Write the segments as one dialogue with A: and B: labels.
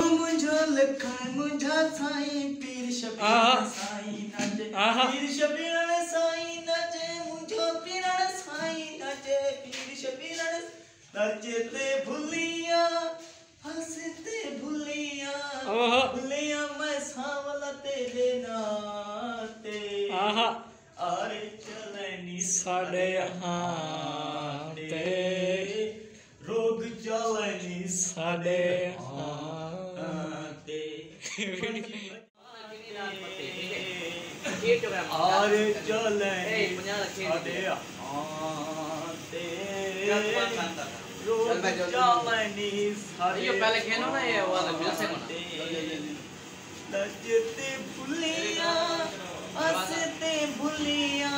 A: मुझे लखन मुझे साईं पीर शबीर साईं नचे पीर शबीर साईं नचे मुझे पीर साईं नचे पीर शबीर नचते भुलिया हंसते भुलिया भुलिया मैं सावला तेरे नाते अरे चलनी साढ़े हाथे रोग चलनी साढ़े हाथे अरे चलनी साढ़े हाथे रोग चलनी साढ़े
B: पहले खेलो ना ये वाला जैसे
A: नचते भुलिया हंसते भुलिया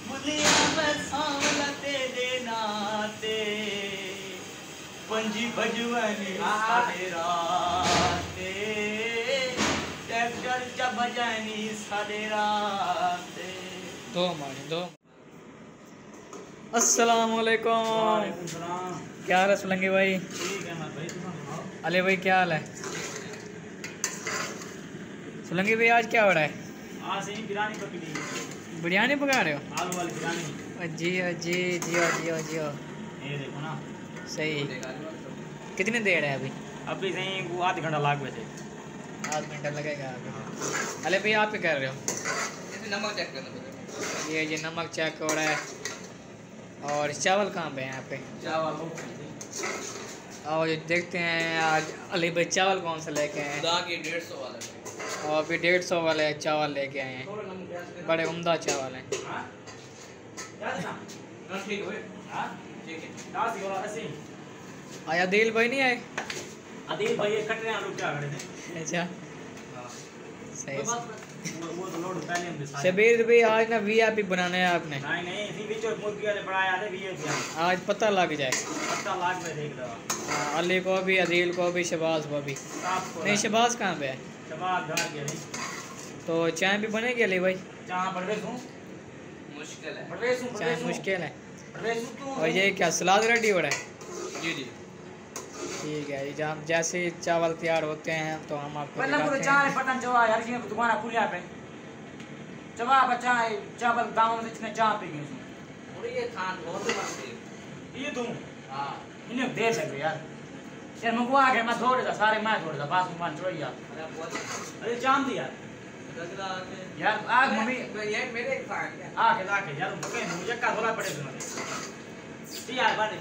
A: भुलिया मैं सावला तेरे नाते पंजी भजवानी साढ़े राते ट्रैक्टर चा बजानी साढ़े राते
B: दो मानी दो। अस्सलाम वालेकुम। क्या हाल है सुलंगी भाई?
A: ठीक है ना भाई, तुम सुनाओ।
B: अले भाई क्या हाल है? सुलंगी भाई आज क्या हो रहा है?
A: आज से बिरयानी पकड़ी,
B: बिरयानी पका रहे हो?
A: आलू वाली बिरयानी।
B: जी जी जियो जियो जियो।
A: ये देखो ना,
B: सही। कितनी देर है अभी?
A: अभी सही वो आधा घंटा लाग वैसे।
B: आधा घंटा लगेगा अभी। अले भाई आप क्या कर रहे हो?
C: नमक चेक करना पड़ेगा।
B: ये नमक चेक हो रहा है। और चावल कहाँ पे है यहाँ पे?
A: चावल
B: और देखते हैं आज अली भाई चावल कौन सा लेके आए हैं।
C: खुदा के 150 वाला
B: और अभी 150 वाले चावल लेके आए हैं। बड़े उम्दा चावल हैं।
C: ठीक है ठीक है।
B: आया दिल भाई नहीं आए?
A: अदील भाई ये कट रहे हैं आलू क्या खड़े थे।
B: अच्छा सही।
A: वो तो लोड पहले हम दिखाए।
B: शबीर भाई आज ना वीआईपी बनाना है आपने।
A: नहीं नहीं इसी बीच में मुर्गी वाले बढ़ाया थे वीआईपी।
B: आज पता लग जाए।
A: पत्ता लाग में देख दो।
B: अली को भी, अदील को भी, शबाज को भी। नहीं शबाज कहाँ पे है?
A: शबाज घर गया नहीं।
B: तो चाय भी बनेगी अली भाई?
A: जहाँ परवेज हूँ
C: मुश्किल है।
B: चाय मुश्किल है।
A: परवेज तू।
B: और ये क्या सलाद रेडी हो रहा है?
C: जी जी
B: ठीक है जी। जब जैसे चावल तैयार होते हैं तो हम आपको
A: पहले पूरे
B: दिखाते
A: चार
B: हैं।
A: पटन चवा हर चीज दुकान खुलिया पे चवा बच्चा चावल गांव में इतने चाय पी गए।
C: और ये खान बहुत मस्त है।
A: ये तू
C: हां
A: इन्हें दे सके यार मंगवा के मैं थोड़े सा सारे मैं थोड़े सा बास मान छोड़ यार। अरे जाम दी यार यार आग मम्मी
C: ये मेरे खान क्या
A: आके लाके यार मुझे का थोड़ा पड़े तुम्हारे यार बाने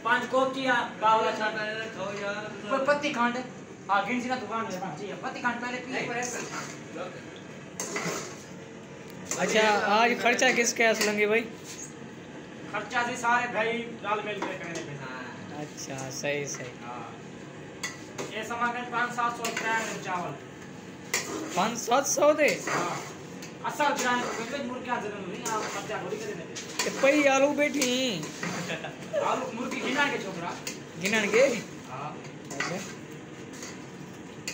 A: 5 कोटियां बावला छाट
C: खो यार
A: कोई पत्ती कांड हां गिनसी ना दुकान में चाहिए पत्ती कांड पहले पी।
B: अच्छा आज खर्चा किसका है सुलंगी भाई?
A: खर्चा से सारे भाई डाल मिल के कहने पे।
B: अच्छा सही सही।
A: हां ये सामान 500-700 रुपए चावल
B: 500-700 दे।
A: हां असल बिरयानी को वेज मुर्गी आज नहीं आप खर्चा थोड़ी करने दे।
B: ते पई आलू बैठी
A: आलू मुर्गी गिना के छोकरा
B: गिनन के।
A: हां
B: अच्छा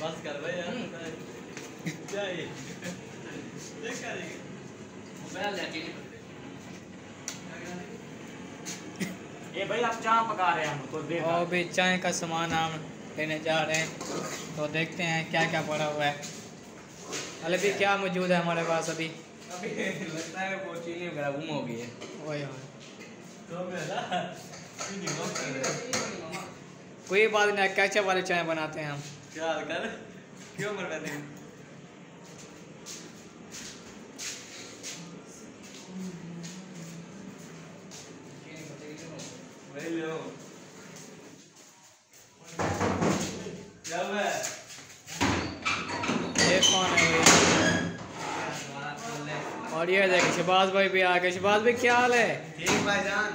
C: बस कर भाई यार क्या है देख करेंगे मोबाइल लेके
A: ये भाई आप चाय पका रहे हैं हम तो देर
B: और भी चाय का सामान हम लेने जा रहे हैं तो देखते हैं क्या क्या पड़ा हुआ है। अरे भी क्या मौजूद है हमारे पास अभी?
C: अभी लगता है वो चीनी वगैरह गुम हो गई है।
B: ओए
C: तो मेरा चीनी गुम कर रहे हैं।
B: कोई बात नहीं, कैचअप वाले चाय बनाते हैं हम।
C: क्या कर क्यों मरवाते हैं? वही लो जब
B: ये कौन है भाई? और ये देखिए शबाज भाई भी आ गए। शबाज भाई क्या हाल है?
C: ठीक भाईजान।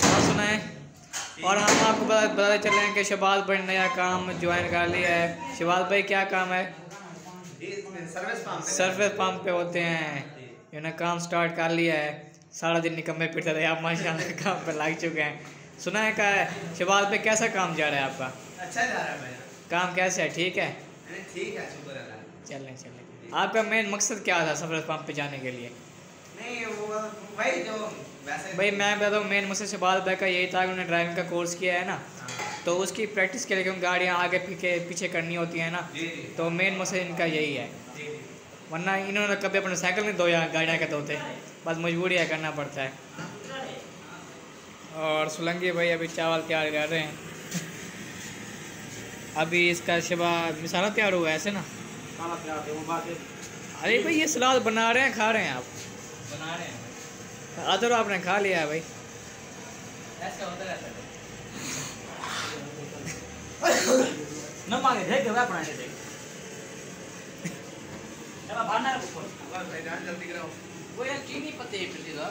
B: और सुनाए। और हम आपको बताते चले कि शबाज भाई ने नया काम ज्वाइन कर लिया है। शबाज भाई क्या काम है? सर्विस पंप पे होते हैं। इन्होंने काम स्टार्ट कर लिया है। सारा दिन निकम्मे फिरते थे, आप माशाल्लाह काम पे लग चुके हैं। सुना है का है शबाज भाई कैसा काम जा रहा है आपका?
C: अच्छा जा रहा है भाई।
B: काम कैसे है? ठीक है
C: ठीक है शुक्र है।
B: चलें चलें। आपका मेन मकसद क्या था सर्विस पंप पे जाने के लिए?
C: नहीं वो भाई जो वैसे
B: भाई मैं बता दूँ मेन मकसद शबाज भाई का यही था कि उन्होंने ड्राइविंग का कोर्स किया है ना, तो उसकी प्रैक्टिस के लिए क्योंकि गाड़ियाँ आगे पीछे करनी होती हैं ना, तो मेन मसला इनका यही है। वरना इन्होंने कभी अपने साइकिल नहीं धोया, गाड़ियाँ के धोते, बस मजबूरी है, करना पड़ता है। और सुलंगी भाई अभी चावल तैयार कर रहे हैं। अभी इसका शिवा मिसाला तैयार हुआ है ऐसे ना। अरे भाई ये सलाद बना रहे हैं, खा रहे हैं आप?
A: बना रहे हैं
B: अदर आपने खा लिया है भाई।
A: ऐसा होता रहता है। न मांगे देख दे अपना देख चला भाना ऊपर भाई जान जल्दी कराओ। वो यार चीनी पत्ते पिटी दा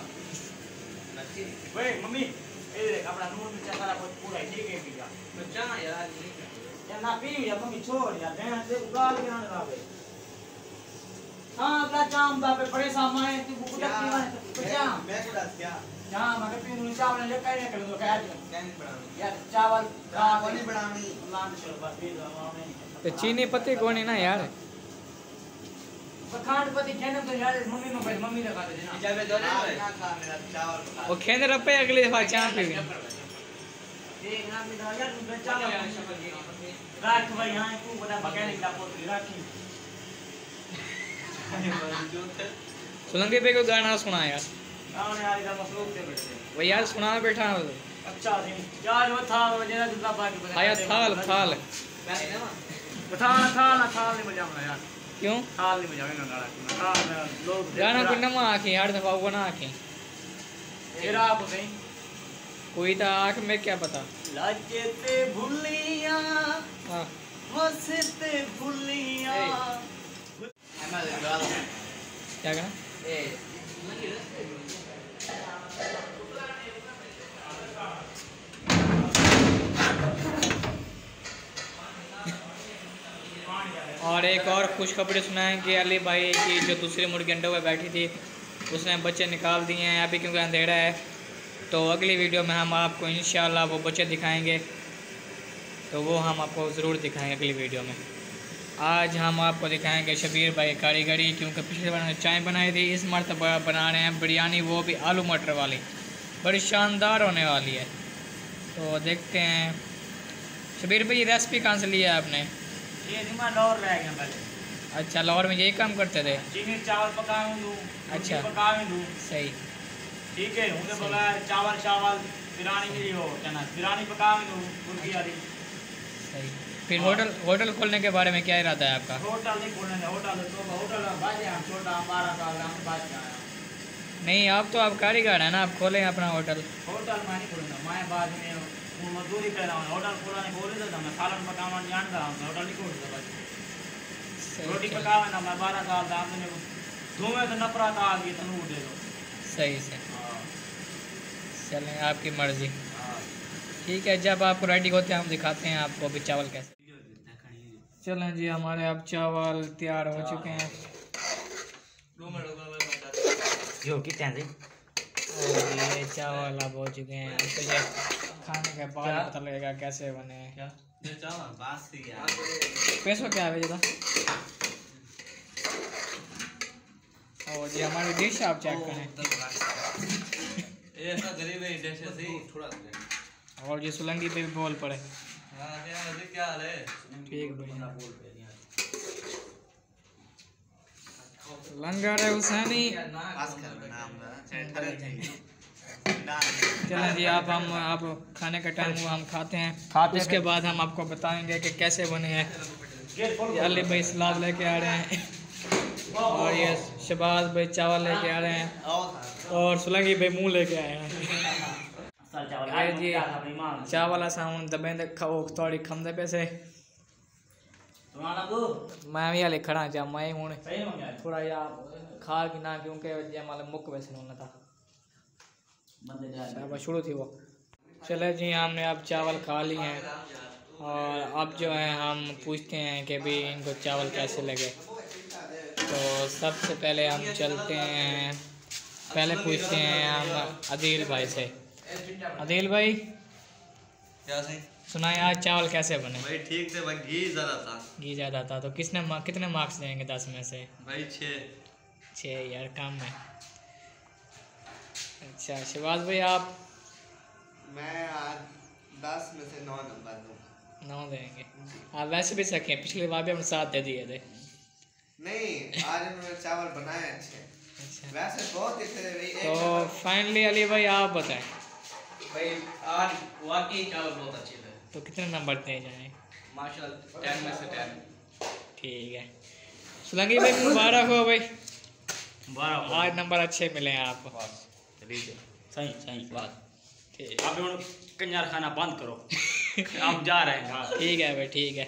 A: नची ओए मम्मी ए देख अपना नून मिर्च सारा कुछ पूरा ठीक है पीगा बच्चा यार नहीं यार ना पी यार मम्मी छोड़ यार बहन से उगाल के ना लावे। हां अगला जाम बापे बड़े सामान तू बुक तक पीवा बच्चा मैं कुछ क्या हां मगर पी चावल ले कर कर दो क्या नहीं बनानी यार चावल नहीं बनानी लान चल बस पी दो हमें
B: तो चीनी पत्ती कौन है ना यार,
A: खांड पत्ती खेने तो यार मम्मी लगा दे ना जब दो ना खा मेरा चावल
B: वो खेने रपे अगली दफा चाय पी
A: एक ना भी यार चावल राख भाई यहां तू बड़ा मैकेनिक ला पोतरी राखी।
B: सुलंगी पे को गाना सुना यार।
A: गाने यार इधर मसरूफ थे बैठे
B: वो यार सुना बैठा हूं।
A: अच्छा जी यार वो था वो जरा दूसरा बाकी
B: आया थाल थाल
A: उठा थाल नहीं बजाऊंगा यार।
B: क्यों
A: थाल नहीं बजाऊंगा ना थाल लोग
B: गाना को नमा आखी यार दफा वो ना आखी
A: तेरा आप नहीं
B: कोई था आंख में क्या पता
A: लाजे ते भूलिया
B: हां
A: हंसते भूलिया
B: क्या कहना और एक और खुशखबरी सुनाएं कि अली भाई की जो दूसरी मुर्गी अंडों में बैठी थी उसने बच्चे निकाल दिए हैं अभी, क्योंकि अंधेरा है। तो अगली वीडियो में हम आपको इंशाल्लाह वो बच्चे दिखाएंगे, तो वो हम आपको ज़रूर दिखाएंगे अगली वीडियो में। आज हम आपको दिखाएंगे शबीर भाई कारीगरी, क्योंकि पिछले बार चाय बनाई थी, इस मरतबा बना रहे हैं बिरयानी, वो भी आलू मटर वाली, बड़ी शानदार होने वाली है। तो देखते हैं शबीर भाई रेसिपी कहाँ से लिया है आपने?
A: ये दिमाग लाहौर रह गया पहले।
B: अच्छा लाहौर में यही काम करते थे?
A: चीनी चावल पकाऊं दूं,
B: अच्छा
A: पकाऊं दूं,
B: सही
A: ठीक है। उनके बगैर चावल बिरयानी के लिए हो चना बिरयानी पकाऊं दूं मुर्गी वाली
B: सही। फिर होटल खोलने के बारे में क्या इरादा है आपका?
A: होटल नहीं खोलने, होटल बाजे हम छोटा 12 साल हम बात के आया।
B: नहीं आप तो आप कारीगर है ना, आप खोलें अपना होटल।
A: होटल मैं नहीं खोलूंगा, मैं बाद में मजदूरी कर रहा हूँ। होटल खोलने बोले तो मैं सालन पकाना जानता हूँ, होटल नहीं खोलता। बस रोटी पकावे ना, मैं 12 साल था हमने धुएं तो नफरत आ गई तनूर दे दो।
B: सही से चलें आपकी मर्जी। ठीक है जब आप रेडी होते हैं हम दिखाते हैं आपको अभी चावल कैसे। चलें जी हमारे अब चावल तैयार हो चुके हैं। और ये चावल अब हो चुके हैं, अब तो ये खाने के बाद पता लगेगा कैसे बने हैं। पैसों क्या है जरा? और ये हमारी डिश आप चेक करें। और ये सुलंगी पे भी बोल पड़े। ठीक बढ़िया। लंगर है हुसैनी। चलें जी आप खाने का टाइम हुआ, हम खाते हैं। उसके बाद हम आपको बताएंगे कि कैसे बने हैं। अली भाई सलाद लेके आ रहे हैं और ये शबाज भाई चावल लेके आ रहे हैं और सुलंगी भाई मुंह लेके आए हैं। जी चावल असा हूँ दबे खाओ थोड़ी खमदे पैसे मैं भी हाले खड़ा जा मैं हूँ थोड़ा या खा कि ना, क्योंकि जयमाल मुक वैसे होना था बस शुरू थी वो। चले जी हमने अब चावल खा लिए हैं और अब जो है हम पूछते हैं कि भाई इनको चावल कैसे लगे। तो सबसे पहले हम चलते हैं, पहले पूछते हैं हम अदील भाई से। अदील भाई
C: क्या सही
B: सुनाए आज चावल कैसे बने?
C: भाई ठीक थे, घी ज़्यादा था।
B: घी ज़्यादा था तो कितने मार्क्स देंगे 10 में से?
C: भाई 6
B: यार कम है। अच्छा शिवाज भाई आप?
D: मैं आज 10 में से 9 नंबर दूं।
B: 9 देंगे। आप वैसे भी सके, पिछली बार भी हमने 7 दे दिए थे।
D: नहीं, आज उन्होंने चावल बनाए अच्छे।
B: अच्छा,
D: वैसे बहुत ही थे भाई।
B: तो फाइनली अली भाई आप बताएं,
A: भाई आज वाकई चावल बहुत अच्छे थे।
B: तो कितने नंबर दे जाएं?
A: माशाल्लाह 10 में से 10।
B: ठीक है, सुलंगी भाई मुबारक हो भाई,
C: 12
B: आज नंबर अच्छे मिले हैं आपको।
C: बस ठीक है, सही बात।
B: ठीक
C: आप लोग कंजार खाना बंद करो। आप जा रहे हैं घर।
B: ठीक है भाई, ठीक है।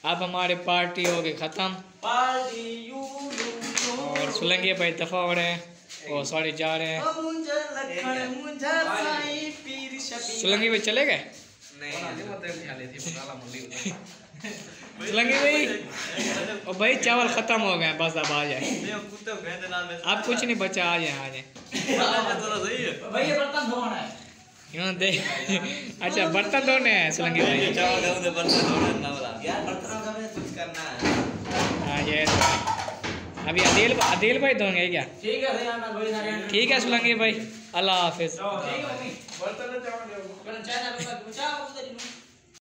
B: अब हमारी पार्टी हो गई ख़त्म और सुलंगी भाई दफ़ा हो रहे हैं और सॉरी जा रहे हैं। सुलंगी भाई चले गए? सुलंगी भाई और भाई चावल ख़त्म हो गए, बस अब आ जाए। अब कुछ नहीं बचा, आ जाए आ जाए।
A: भाई ये बर्तन धोना है।
B: यूँ दे। अच्छा बर्तन धोने हैं सुलंगी भाई।
A: यार बर्तनों का भी कुछ करना है।
B: हाँ ये तो है। अभी अदील भाई धोंगे क्या?
A: ठीक है भैया, मैं थोड़ी सारी
B: ठीक है सुलंगी भाई, अल्लाह हाफिज़।
A: ठीक है मम्मी, बर्तन चावल चाय